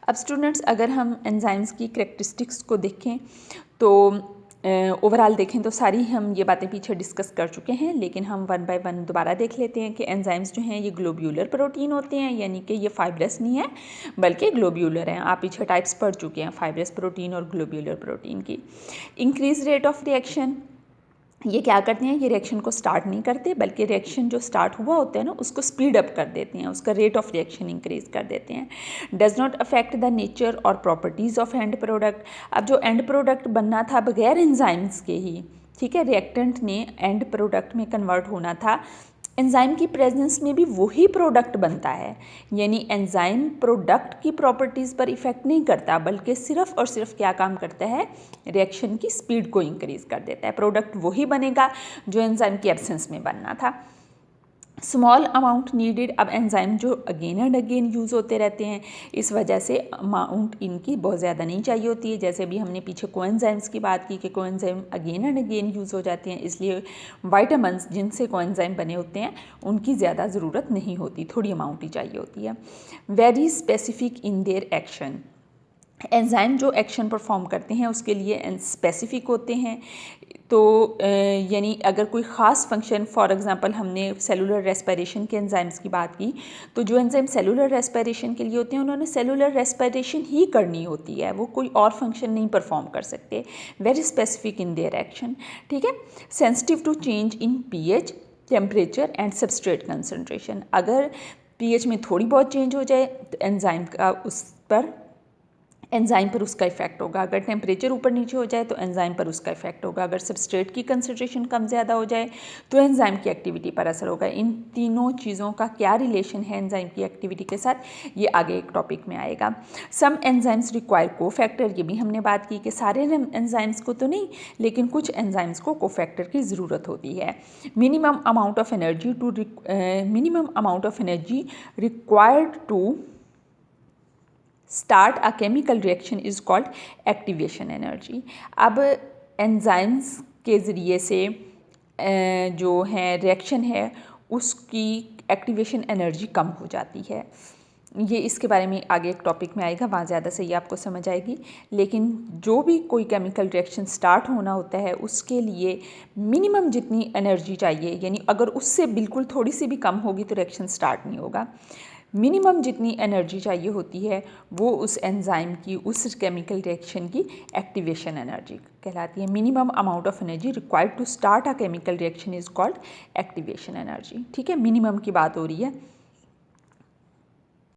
अब स्टूडेंट्स अगर हम एंजाइम्स की करैक्टरिस्टिक्स को देखें तो ओवरऑल देखें तो सारी हम ये बातें पीछे डिस्कस कर चुके हैं, लेकिन हम वन बाय वन दोबारा देख लेते हैं कि एंजाइम्स जो हैं ये ग्लोब्यूलर प्रोटीन होते हैं, यानी कि ये फाइब्रस नहीं है बल्कि ग्लोब्यूलर हैं। आप पीछे टाइप्स पढ़ चुके हैं फाइब्रस प्रोटीन और ग्लोब्यूलर प्रोटीन की। इंक्रीज रेट ऑफ रिएक्शन, ये क्या करते हैं, ये रिएक्शन को स्टार्ट नहीं करते बल्कि रिएक्शन जो स्टार्ट हुआ होता है ना उसको स्पीड अप कर देते हैं, उसका रेट ऑफ रिएक्शन इंक्रीज कर देते हैं। Does not affect the nature और प्रॉपर्टीज़ ऑफ एंड प्रोडक्ट। अब जो एंड प्रोडक्ट बनना था बगैर एंजाइम्स के ही, ठीक है, रिएक्टेंट ने एंड प्रोडक्ट में कन्वर्ट होना था, एंजाइम की प्रेजेंस में भी वही प्रोडक्ट बनता है। यानी एंजाइम प्रोडक्ट की प्रॉपर्टीज़ पर इफ़ेक्ट नहीं करता बल्कि सिर्फ और सिर्फ क्या काम करता है, रिएक्शन की स्पीड को इंक्रीज़ कर देता है। प्रोडक्ट वही बनेगा जो एंजाइम की एब्सेंस में बनना था। स्मॉल अमाउंट नीडेड, अब एंजाइम जो अगेन एंड अगेन यूज़ होते रहते हैं, इस वजह से अमाउंट इनकी बहुत ज़्यादा नहीं चाहिए होती है। जैसे भी हमने पीछे कोएंजाइम्स की बात की कि coenzyme again and again use हो जाते हैं, इसलिए वाइटामिन्स जिनसे कोएंजाइम बने होते हैं उनकी ज़्यादा ज़रूरत नहीं होती, थोड़ी अमाउंट ही चाहिए होती है। Very specific in their action, enzyme जो एक्शन परफॉर्म करते हैं उसके लिए स्पेसिफिक होते हैं। तो यानी अगर कोई ख़ास फंक्शन, फॉर एग्जांपल हमने सेलुलर रेस्पिरेशन के एंजाइम्स की बात की, तो जो एंजाइम सेलुलर रेस्पिरेशन के लिए होते हैं उन्होंने सेलुलर रेस्पिरेशन ही करनी होती है, वो कोई और फंक्शन नहीं परफॉर्म कर सकते। Very specific in their action, ठीक है। Sensitive to change in pH, temperature and substrate concentration, अगर पीएच में थोड़ी बहुत चेंज हो जाए तो एंजाइम पर उसका इफेक्ट होगा। अगर टेम्परेचर ऊपर नीचे हो जाए तो एंजाइम पर उसका इफेक्ट होगा। अगर सबस्ट्रेट की कंसंट्रेशन कम ज़्यादा हो जाए तो एंजाइम की एक्टिविटी पर असर होगा। इन तीनों चीज़ों का क्या रिलेशन है एंजाइम की एक्टिविटी के साथ, ये आगे एक टॉपिक में आएगा। सम एंजाइम्स रिक्वायर कोफैक्टर, ये भी हमने बात की कि सारे एंजाइम्स को तो नहीं, लेकिन कुछ एंजाइम्स को कोफैक्टर की ज़रूरत होती है। Minimum amount of energy required to start a chemical reaction is called activation energy. अब एंजाइम्स के ज़रिए से जो है रिएक्शन है उसकी एक्टिवेशन एनर्जी कम हो जाती है। ये इसके बारे में आगे एक टॉपिक में आएगा, वहाँ ज़्यादा सही आपको समझ आएगी। लेकिन जो भी कोई केमिकल रिएक्शन स्टार्ट होना होता है उसके लिए मिनिमम जितनी एनर्जी चाहिए, यानी अगर उससे बिल्कुल थोड़ी सी भी कम होगी तो रिएक्शन स्टार्ट नहीं होगा। मिनिमम जितनी एनर्जी चाहिए होती है वो उस एंजाइम की, उस केमिकल रिएक्शन की एक्टिवेशन एनर्जी कहलाती है। Minimum amount of energy required to start a chemical reaction is called activation energy, ठीक है। मिनिमम की बात हो रही है।